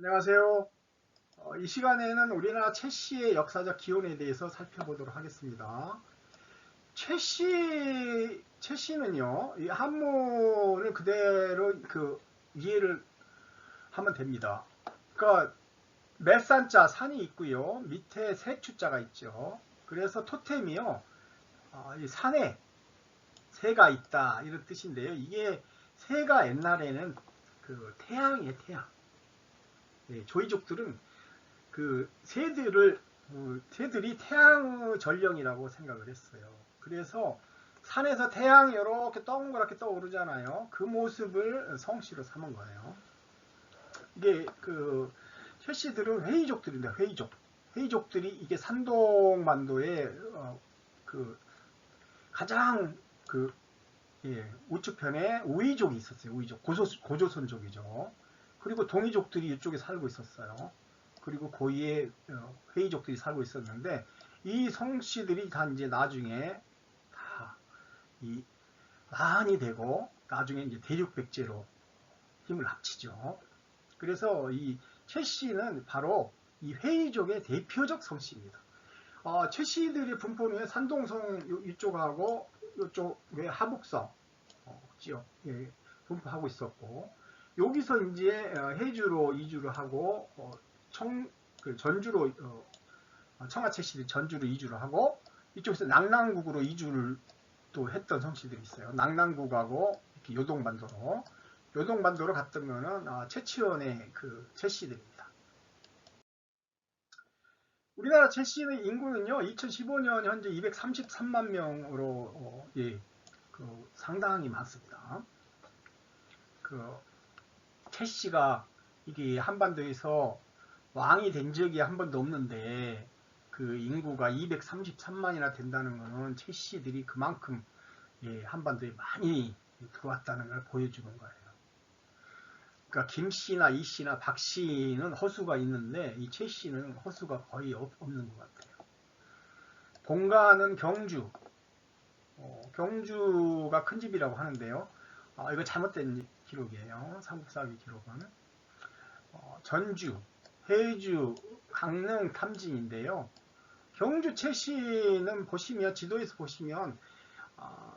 안녕하세요. 이 시간에는 우리나라 최씨의 역사적 기원에 대해서 살펴보도록 하겠습니다. 최씨는요, 이 한문을 그대로 이해를 하면 됩니다. 그러니까 매산자 산이 있고요, 밑에 새추자가 있죠. 그래서 토템이요, 이 산에 새가 있다 이런 뜻인데요. 이게 새가 옛날에는 그 태양이에요, 태양. 네, 조이족들은 그 새들이 태양의 전령이라고 생각을 했어요. 그래서 산에서 태양이 이렇게 동그랗게 떠오르잖아요. 그 모습을 성씨로 삼은 거예요. 이게 그 최씨들은 회의족들인데 회의족들이 이게 산동반도의 그 가장 그 우측편에 우이족이 있었어요. 우이족 고조선족이죠. 그리고 동이족들이 이쪽에 살고 있었어요. 그리고 고위의 회의족들이 살고 있었는데 이 성씨들이 다 이제 나중에 다 이 만이 되고 나중에 이제 대륙백제로 힘을 합치죠. 그래서 이 최씨는 바로 이 회의족의 대표적 성씨입니다. 최씨들의 분포는 산동성 이쪽하고 이쪽의 하북성 지역 분포하고 있었고 여기서 이제 해주로 이주를 하고 전주로 청아채씨들이 전주로 이주를 하고 이쪽에서 낙랑국으로 이주를 또 했던 성씨들이 있어요. 낙랑국하고 이렇게 요동반도로 갔던 거는 최치원의 그 최씨들입니다. 우리나라 최씨의 인구는요 2015년 현재 233만 명으로 상당히 많습니다. 최씨가 이게 한반도에서 왕이 된 적이 한 번도 없는데 그 인구가 233만이나 된다는 것은 최씨들이 그만큼 한반도에 많이 들어왔다는 걸 보여주는 거예요. 그러니까 김씨나 이씨나 박씨는 허수가 있는데 이 최씨는 허수가 거의 없는 것 같아요. 본가는 경주, 경주가 큰 집이라고 하는데요. 이거 잘못된 기록이에요. 삼국사기 기록은. 전주, 해주, 강릉, 탐진인데요. 경주 최씨는 보시면 지도에서 보시면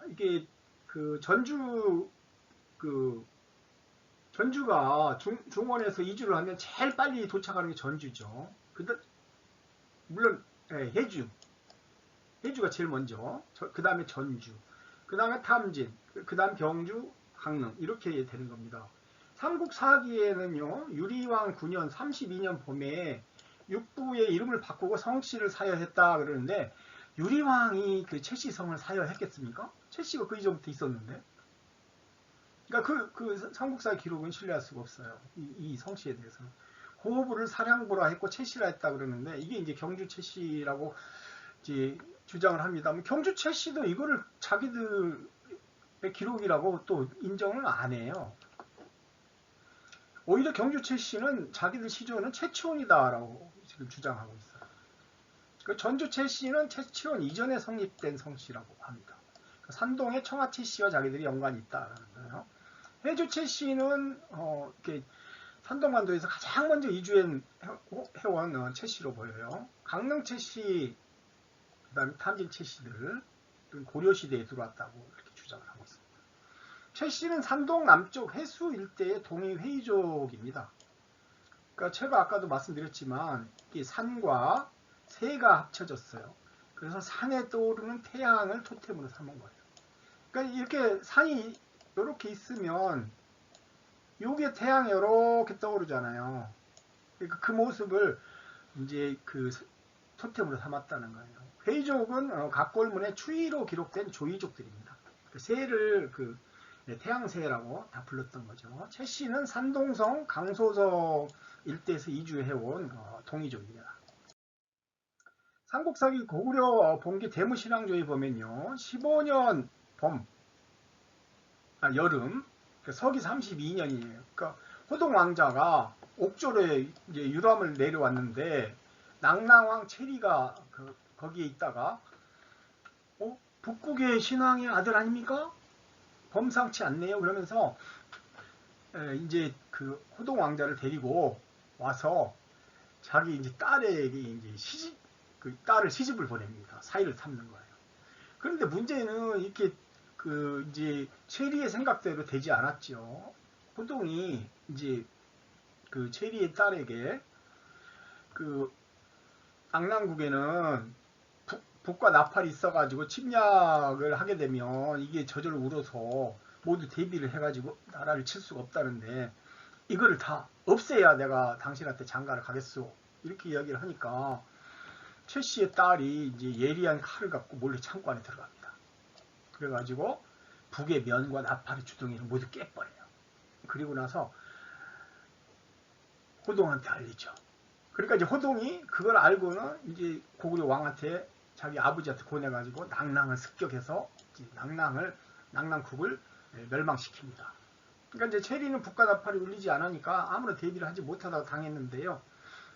이게 그 전주가 중원에서 이주를 하면 제일 빨리 도착하는 게 전주죠. 물론 해주가 제일 먼저. 그 다음에 전주, 그 다음에 탐진, 그 다음 경주, 강릉 이렇게 되는 겁니다. 삼국사기에는요 유리왕 9년 32년 봄에 육부의 이름을 바꾸고 성씨를 사여했다 그러는데 유리왕이 그 최씨성을 사여했겠습니까? 최씨가 그 이전부터 있었는데. 그러니까 그 삼국사 기록은 신뢰할 수가 없어요. 이 성씨에 대해서는. 호부를 사량부라 했고 최씨라 했다 그러는데 이게 이제 경주 최씨라고 이제 주장을 합니다. 경주 최씨도 이거를 자기들의 기록이라고 또 인정을 안 해요. 오히려 경주 최씨는 자기들 시조는 최치원이다라고 지금 주장하고 있어요. 그 전주 최씨는 최치원 이전에 성립된 성씨라고 합니다. 산동의 청아 최씨와 자기들이 연관이 있다라는 거예요. 해주 최씨는 산동반도에서 가장 먼저 이주해온 최씨로 보여요. 강릉 최씨, 그 다음에 탐진 최씨들 고려시대에 들어왔다고 이렇게 주장을 하고 있습니다. 최씨는 산동 남쪽 해수 일대의 동이 회의족입니다. 그러니까 제가 아까도 말씀드렸지만 이 산과 새가 합쳐졌어요. 그래서 산에 떠오르는 태양을 토템으로 삼은 거예요. 그러니까 이렇게 산이 이렇게 있으면 여기에 태양이 이렇게 떠오르잖아요. 그러니까 그 모습을 이제 그 토템으로 삼았다는 거예요. 회의족은 각골문의 추위로 기록된 조이족들입니다. 새를 태양새라고 다 불렀던 거죠. 최씨는 산동성, 강소성 일대에서 이주해온 동이족입니다. 삼국사기 고구려 봉기 대무신앙조에 보면요. 15년 여름, 서기 32년이에요. 그러니까 호동 왕자가 옥조로에 이제 유람을 내려왔는데 낙랑왕 체리가 거기에 있다가 북국의 신왕의 아들 아닙니까? 범상치 않네요. 그러면서 이제 그 호동 왕자를 데리고 와서 자기 이제 딸에게 이제 그 딸을 시집을 보냅니다. 사이를 삼는 거예요. 그런데 문제는 이렇게 그 이제 체리의 생각대로 되지 않았죠. 호동이 이제 그 체리의 딸에게 그 낙랑국에는 북과 나팔이 있어가지고 침략을 하게 되면 이게 저절로 울어서 모두 대비를 해가지고 나라를 칠 수가 없다는데 이거를 다 없애야 내가 당신한테 장가를 가겠소. 이렇게 이야기를 하니까 최 씨의 딸이 이제 예리한 칼을 갖고 몰래 창고 안에 들어갑니다. 그래가지고 북의 면과 나팔의 주둥이를 모두 깨버려요. 그리고 나서 호동한테 알리죠. 그러니까 이제 호동이 그걸 알고는 이제 고구려 왕한테 자기 아버지한테 보내가지고 낙랑을 습격해서 낙랑국을 멸망시킵니다. 그러니까 이제 체리는 북과 나팔이 울리지 않으니까 아무런 대비를 하지 못하다가 당했는데요.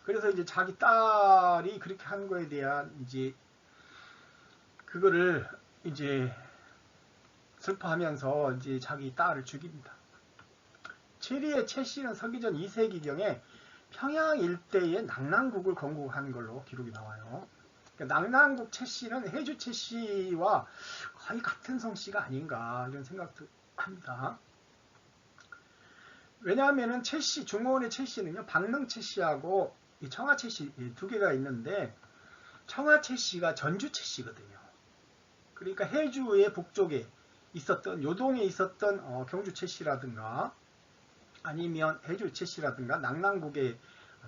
그래서 이제 자기 딸이 그렇게 한 거에 대한 이제 그거를 이제 슬퍼하면서 이제 자기 딸을 죽입니다. 체리의 최 씨는 서기전 2세기경에 평양 일대의 낙랑국을 건국한 걸로 기록이 나와요. 그러니까 낙랑국 최 씨는 해주 최 씨와 거의 같은 성씨가 아닌가 이런 생각도 합니다. 왜냐하면은 최 씨, 중원의 최 씨는요, 박능 최 씨하고 청하 최 씨 두 개가 있는데 청하 최 씨가 전주 최 씨거든요. 그러니까 해주의 북쪽에 있었던 요동에 있었던 경주 최 씨라든가 아니면 해주 최 씨라든가 낙랑국의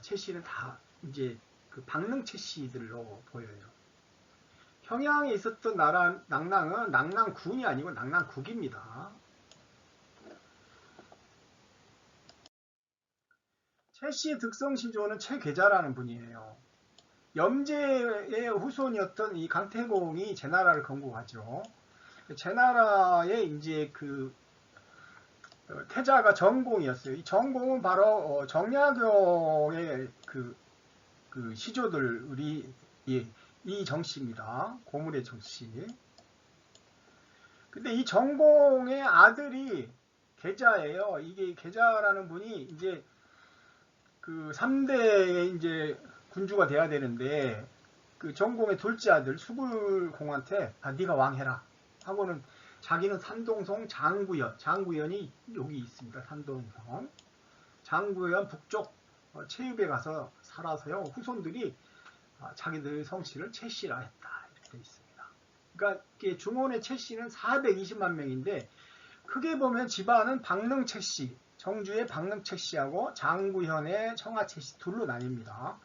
최 씨는 다 이제 그 박능 최 씨들로 보여요. 평양에 있었던 낙랑은 낙랑군이 아니고 낙랑국입니다. 최 씨의 득성시조는 최계자라는 분이에요. 염제의 후손이었던 이 강태공이 제나라를 건국하죠. 제나라의 이제 그 태자가 정공이었어요. 이 정공은 바로 정약용의 그 시조들이 이 정씨입니다. 고물의 정씨. 근데 이 정공의 아들이 계자예요. 이게 계자라는 분이 이제 그 3대의 이제 군주가 돼야 되는데 그 정공의 둘째 아들 수굴공한테 네가 왕해라 하고는 자기는 산동성 장구연이 여기 있습니다. 산동성 장구연 북쪽 체읍에 가서 살아서요. 후손들이 자기들 성씨를 최씨라 했다 이렇게 되어 있습니다. 그러니까 중원의 최씨는 420만 명인데 크게 보면 집안은 박능 최씨, 정주의 박능 최씨하고 장구현의 청하 최씨 둘로 나뉩니다.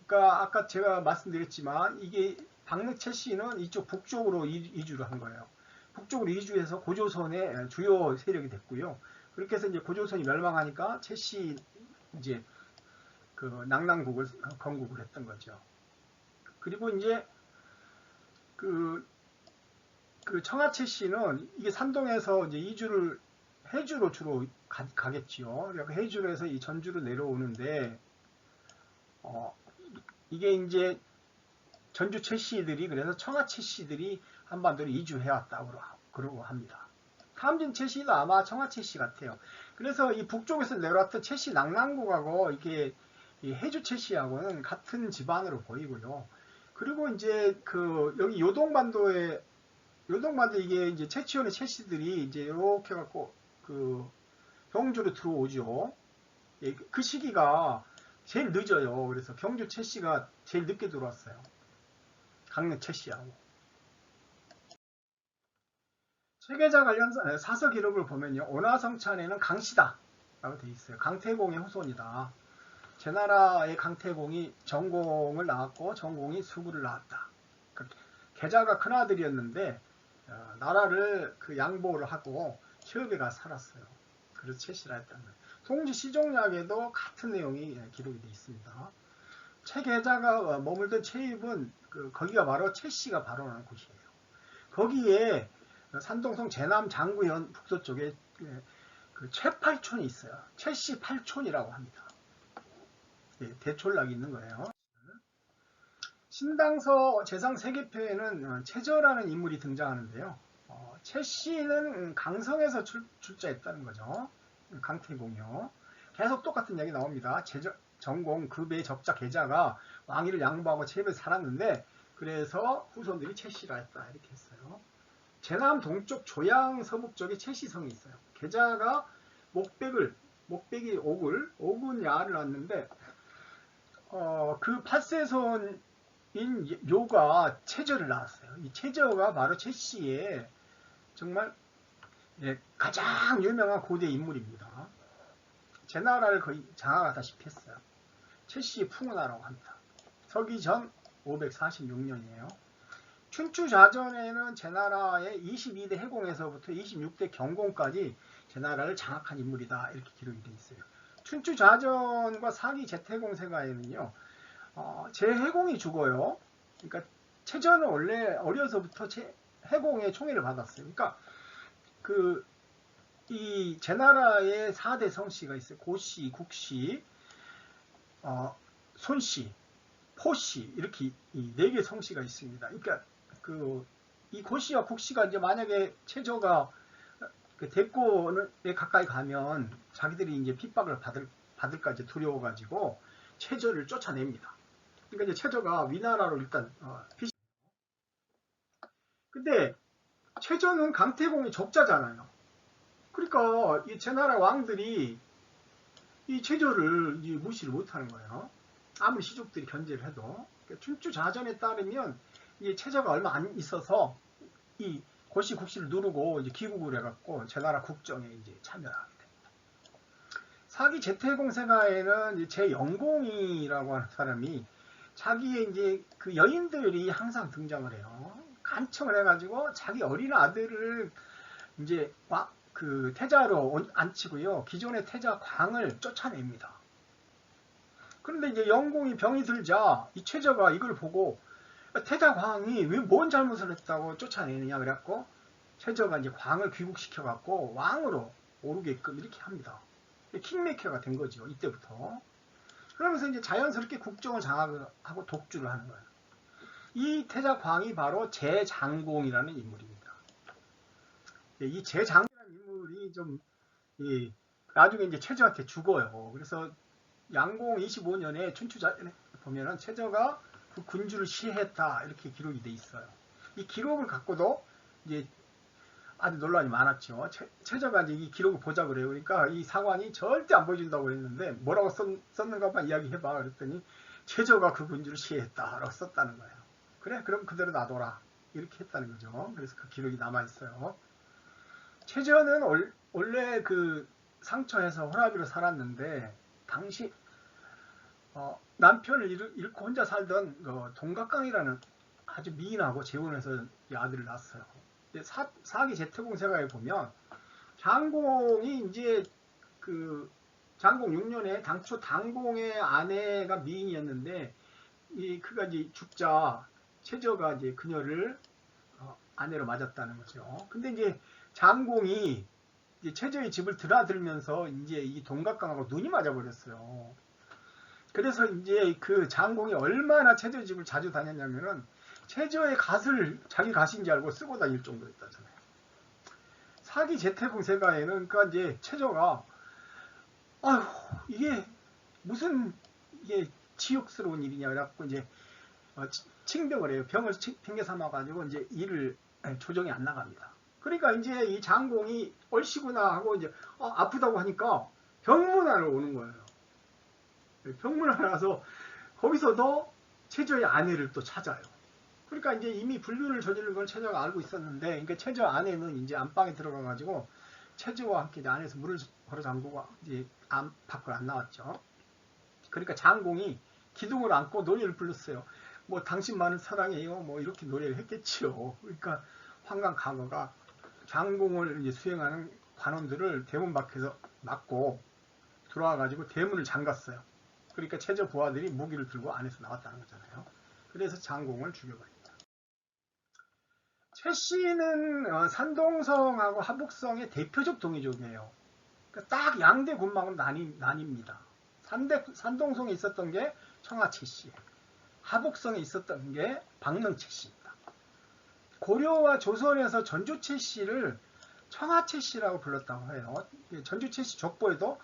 그러니까 아까 제가 말씀드렸지만 이게 박능 최씨는 이쪽 북쪽으로 이주를 한 거예요. 북쪽으로 이주해서 고조선의 주요 세력이 됐고요. 그렇게 해서 이제 고조선이 멸망하니까 최씨 이제 그 낙랑국을 건국을 했던 거죠. 그리고 이제 그 청하 최씨는 이게 산동에서 이제 이주를 해주로 주로 가겠지요. 그러니까 해주로 해서 이 전주로 내려오는데 이게 이제 전주 최씨들이 그래서 청하 최씨들이 한반도로 이주해왔다고 그러고 합니다. 탐진 최씨도 아마 청하 최씨 같아요. 그래서 이 북쪽에서 내려왔던 최씨 낙랑국하고 이게 해주 최씨하고는 같은 집안으로 보이고요. 그리고 이제 그 여기 요동반도 이게 이제 최치원의 최씨들이 이제 이렇게 갖고 그 경주로 들어오죠. 그 시기가 제일 늦어요. 그래서 경주 최씨가 제일 늦게 들어왔어요. 강릉 최씨하고. 체계자 관련 사서 기록을 보면요. 온화성찬에는 강씨다 라고 되어 있어요. 강태공의 후손이다. 제나라의 강태공이 정공을 낳았고 정공이 수구를 낳았다. 계자가 큰아들이었는데 나라를 그 양보를 하고 체읍에 가서 살았어요. 그래서 최씨라 했다는 거예요. 송지 시종약에도 같은 내용이 기록이 되어 있습니다. 최계자가 머물던 체읍은 거기가 바로 최씨가 발원한 곳이에요. 거기에 산동성 제남 장구현 북서쪽에 그 최팔촌이 있어요. 최씨 팔촌이라고 합니다. 대촌락이 있는 거예요. 신당서 제상 세계표에는 최저라는 인물이 등장하는데요. 최씨는 강성에서 출자했다는 거죠. 강태공이요. 계속 똑같은 얘기 나옵니다. 전공 급의 적자 계자가 왕위를 양보하고 체입에 살았는데 그래서 후손들이 채씨라 했다 이렇게 했어요. 제남 동쪽 조양 서북쪽에 채씨성이 있어요. 계자가 목백이 옥은 야를 낳았는데 그 8세손인 묘가 채저를 낳았어요. 이 채저가 바로 채씨의 정말 가장 유명한 고대 인물입니다. 제 나라를 거의 장악하다시피 했어요. 채씨의 풍운하라고 합니다. 서기 전 546년이에요. 춘추자전에는 제나라의 22대 해공에서부터 26대 경공까지 제나라를 장악한 인물이다 이렇게 기록이 되어 있어요. 춘추자전과 사기 제태공세가에는요 제해공이 죽어요. 그러니까 채전은 원래 어려서부터 해공의 총애를 받았어요. 그러니까 이 제나라의 4대 성씨가 있어요. 고씨, 국씨, 손씨, 포씨 이렇게 이 4개 성씨가 있습니다. 그러니까 이 고씨와 국씨가 이제 만약에 채저가 대권에 가까이 가면 자기들이 이제 핍박을 받을까 이제 두려워가지고 채저를 쫓아냅니다. 그러니까 이제 채저가 위나라로 일단 근데 채저는 강태공이 적자잖아요. 그러니까 이 제나라 왕들이 이 채저를 무시를 못하는 거예요. 아무리 시족들이 견제를 해도. 그러니까 춘추자전에 따르면 이 채저가 얼마 안 있어서 이 고씨 국씨를 누르고 이제 귀국을 해갖고 제나라 국정에 이제 참여하게 됩니다. 사기 제태공세가에는 제영공이라고 하는 사람이 자기의 이제 그 여인들이 항상 등장을 해요. 간청을 해가지고 자기 어린 아들을 이제 그 태자로 앉히고요. 기존의 태자 광을 쫓아냅니다. 그런데 이제 영공이 병이 들자 이 채저가 이걸 보고 태자 광이 왜 뭔 잘못을 했다고 쫓아내느냐 그래갖고 채저가 이제 광을 귀국시켜갖고 왕으로 오르게끔 이렇게 합니다. 킹메이커가 된 거죠. 이때부터. 그러면서 이제 자연스럽게 국정을 장악하고 독주를 하는 거예요. 이 태자 광이 바로 제장공이라는 인물입니다. 이 제장공이라는 인물이 좀 나중에 이제 채저한테 죽어요. 그래서 양공 25년에 춘추자전에 보면은 채저가 그 군주를 시해했다 이렇게 기록이 돼 있어요. 이 기록을 갖고도 이제 아주 논란이 많았죠. 채저가 이제 이 기록을 보자 그래요. 그러니까 이 사관이 절대 안 보여준다고 그랬는데 뭐라고 썼는가만 이야기해봐 그랬더니 채저가 그 군주를 시해했다라고 썼다는 거예요. 그래 그럼 그대로 놔둬라 이렇게 했다는 거죠. 그래서 그 기록이 남아 있어요. 채저는 원래 그 상처에서 호라비로 살았는데 당시 남편을 잃고 혼자 살던 동각강이라는 아주 미인하고 재혼해서 아들을 낳았어요. 사기 제태공세가에 보면 장공이 이제 그 장공 6년에 당초 당공의 아내가 미인이었는데 그가 이제 죽자 채저가 이제 그녀를 아내로 맞았다는 거죠. 근데 이제 장공이 이제 채저의 집을 드나들면서 이제 이 동각강하고 눈이 맞아버렸어요. 그래서 이제 그 장공이 얼마나 채저 집을 자주 다녔냐면은 채저의 갓을 자기 갓인 줄 알고 쓰고 다닐 정도였다잖아요. 사기 제태공세가에는 그러니까 이제 채저가 아휴 이게 무슨 이게 지옥스러운 일이냐 그래갖고 이제 칭병을 해요. 병을 핑계 삼아가지고 이제 일을 조정이 안 나갑니다. 그러니까 이제 이 장공이 얼씨구나 하고 이제 아프다고 하니까 병문안을 오는 거예요. 병문안 와서 거기서도 채저의 아내를 또 찾아요. 그러니까 이제 이미 불륜을 저지른 걸 채저가 알고 있었는데, 그러니까 채저 아내는 이제 안방에 들어가가지고 채저와 함께 이제 안에서 물을 걸어 잠그고 이제 밖으로 안 나왔죠. 그러니까 장공이 기둥을 안고 노래를 불렀어요. 뭐 당신만을 사랑해요. 뭐 이렇게 노래를 했겠지요. 그러니까 황강 강어가 장공을 이제 수행하는 관원들을 대문 밖에서 막고 들어와가지고 대문을 잠갔어요. 그러니까 채저 부하들이 무기를 들고 안에서 나왔다는 거잖아요. 그래서 장공을 죽여버립니다. 채씨는 산동성하고 하북성의 대표적 동이족이에요. 그러니까 딱 양대 군망으로 나뉩니다. 산동성에 있었던 게 청하채씨, 하북성에 있었던 게 박릉채씨입니다. 고려와 조선에서 전주채씨를 청하채씨라고 불렀다고 해요. 전주채씨 족보에도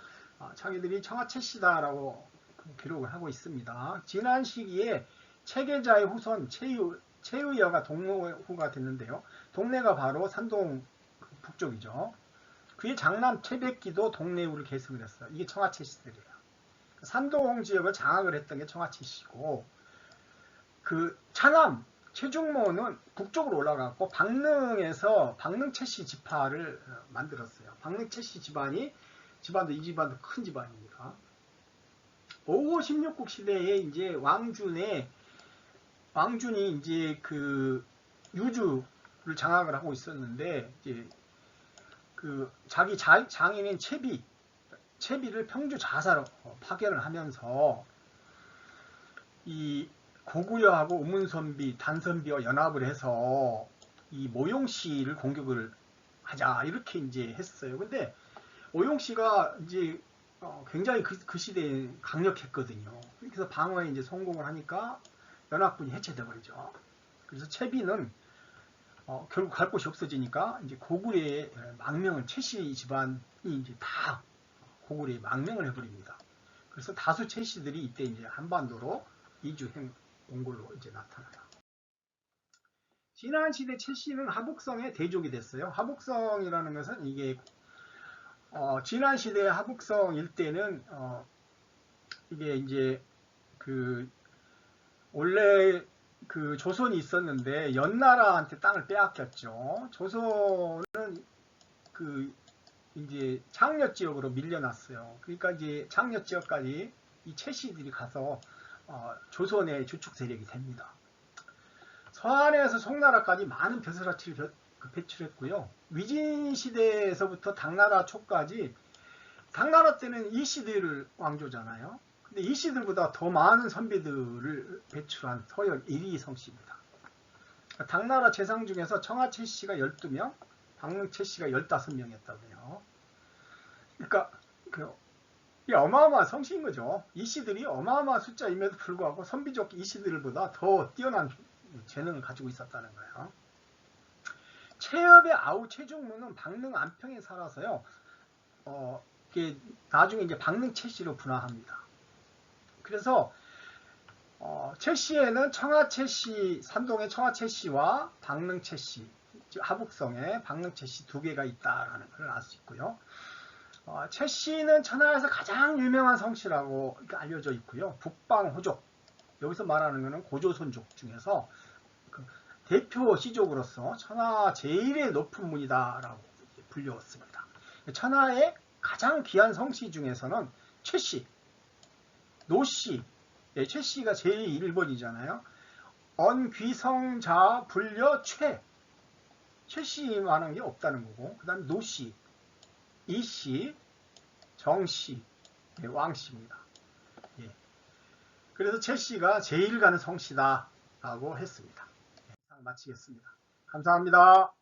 자기들이 청하채씨다라고 기록을 하고 있습니다. 지난 시기에 체계자의 후손 최의여가 동로후가 됐는데요. 동네가 바로 산동 북쪽이죠. 그의 장남 최백기도 동래후를 계승을 했어요. 이게 청하채씨들이에요. 산동 지역을 장악을 했던 게 청하채씨고, 그 차남 최중모는 북쪽으로 올라갔고 박능에서 박능채씨 지파를 만들었어요. 박능채씨 집안도 이 집안도 큰 집안입니다. 5호 16국 시대에 이제 왕준이 이제 그 유주를 장악을 하고 있었는데, 이제 그 자기 장인인 채비를 평주 자사로 파견을 하면서 이 고구려하고 우문선비, 단선비와 연합을 해서 이 모용씨를 공격을 하자 이렇게 이제 했어요. 근데 모용씨가 이제 굉장히 그 시대에 강력했거든요. 그래서 방어에 이제 성공을 하니까 연합군이 해체돼 버리죠. 그래서 채비는 결국 갈 곳이 없어지니까 이제 고구려의 망명을 채씨 집안이 이제 다 고구려에 망명을 해버립니다. 그래서 다수 채씨들이 이때 이제 한반도로 이주행 온 걸로 이제 나타나요. 지난 시대 채씨는 하북성의 대족이 됐어요. 하북성이라는 것은 이게 지난 시대 하북성 일대는 이게 이제 그 원래 그 조선이 있었는데 연나라한테 땅을 빼앗겼죠. 조선은 그 이제 장려 지역으로 밀려났어요. 그러니까 이제 장려 지역까지 이 채씨들이 가서 조선의 주축 세력이 됩니다. 서안에서 송나라까지 많은 벼슬아치를 배출했고요. 위진 시대에서부터 당나라 초까지, 당나라 때는 이씨들 왕조잖아요. 근데 이씨들보다 더 많은 선비들을 배출한 서열 1위 성씨입니다. 당나라 재상 중에서 청하채씨가 12명, 박능채씨가 15명이었다고요. 그러니까 이게 어마어마한 성씨인 거죠. 이씨들이 어마어마한 숫자임에도 불구하고 선비족 이씨들보다 더 뛰어난 재능을 가지고 있었다는 거예요. 최엽의 아우 최중무는 박능 안평에 살아서요. 이게 나중에 이제 박능 채씨로 분화합니다. 그래서 채씨에는 청하채씨, 산동의 청하채씨와 박능채씨, 하북성의 박능채씨 두 개가 있다라는 걸 알 수 있고요. 채씨는 천하에서 가장 유명한 성씨라고 알려져 있고요. 북방호족, 여기서 말하는 것은 고조선족 중에서 그 대표 시족으로서 천하 제일의 높은 문이다라고 불렸습니다. 천하의 가장 귀한 성씨 중에서는 최씨, 노씨, 최씨가 제일 1번이잖아요. 언귀성자 불려 최씨만한 게 없다는 거고, 그 다음 노씨, 이씨, 정씨, 왕씨입니다. 그래서 채씨가 제일 가는 성씨다 라고 했습니다. 마치겠습니다. 감사합니다.